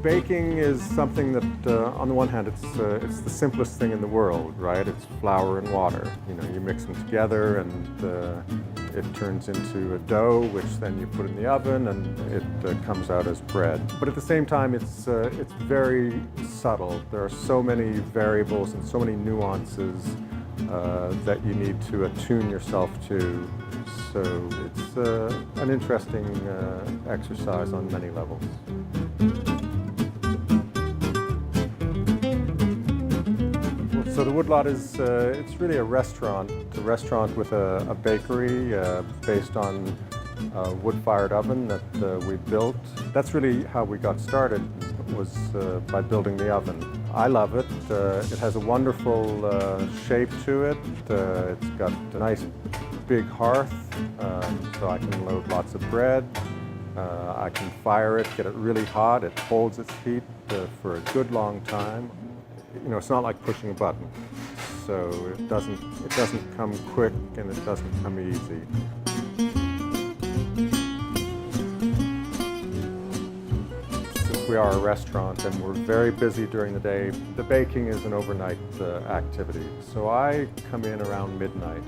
Baking is something that, on the one hand, it's the simplest thing in the world, right? It's flour and water. You know, you mix them together and it turns into a dough, which then you put in the oven and it comes out as bread. But at the same time, it's very subtle. There are so many variables and so many nuances that you need to attune yourself to. So it's an interesting exercise on many levels. So the Woodlot is it's really a restaurant. It's a restaurant with a bakery based on a wood-fired oven that we built. That's really how we got started, was by building the oven. I love it. It has a wonderful shape to it. It's got a nice big hearth, so I can load lots of bread. I can fire it, get it really hot. It holds its heat for a good long time. You know, it's not like pushing a button, so it doesn't come quick and it doesn't come easy. Since we are a restaurant and we're very busy during the day, the baking is an overnight activity. So I come in around midnight,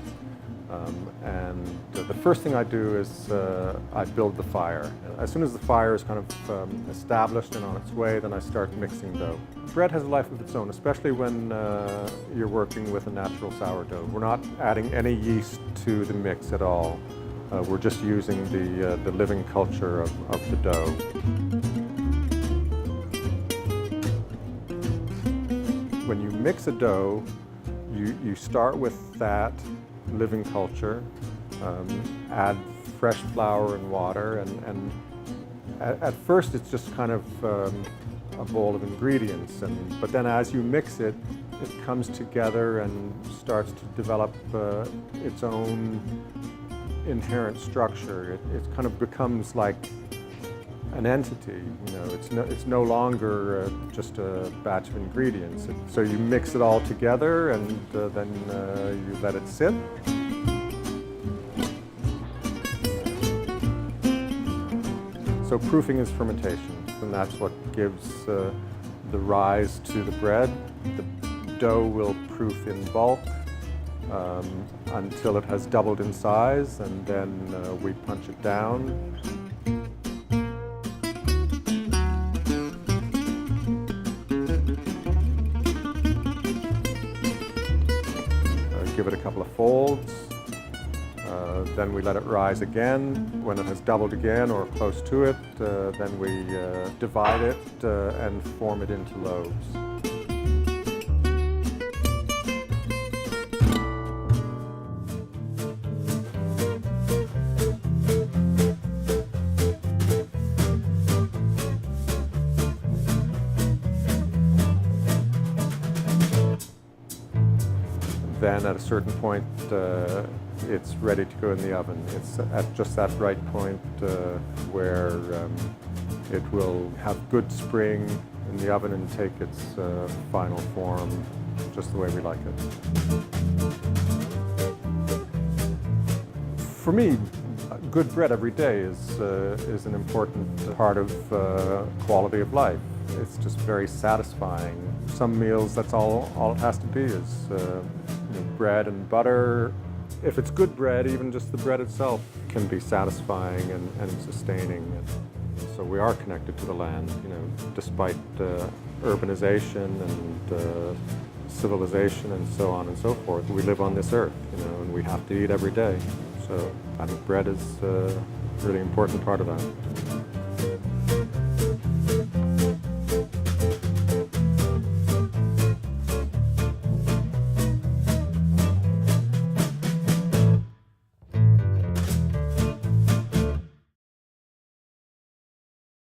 and the first thing I do is I build the fire. As soon as the fire is kind of established and on its way, then I start mixing dough. Bread has a life of its own, especially when you're working with a natural sourdough. We're not adding any yeast to the mix at all. We're just using the living culture of the dough. When you mix a dough, you start with that living culture, add fresh flour and water, and at first it's just kind of a bowl of ingredients, but then as you mix it, it comes together and starts to develop its own inherent structure. It kind of becomes like an entity. You know, it's no longer just a batch of ingredients. So you mix it all together and then you let it sit. So proofing is fermentation, and that's what gives the rise to the bread. The dough will proof in bulk until it has doubled in size, and then we punch it down. Give it a couple of folds. Then we let it rise again. When it has doubled again or close to it, then we divide it and form it into loaves. Then at a certain point, it's ready to go in the oven. It's at just that right point where it will have good spring in the oven and take its final form just the way we like it. For me, good bread every day is an important part of quality of life. It's just very satisfying. Some meals, that's all it has to be is bread and butter. If it's good bread, even just the bread itself can be satisfying and sustaining. And so we are connected to the land, you know, despite urbanization and civilization and so on and so forth. We live on this earth, you know, and we have to eat every day. So I think bread is a really important part of that.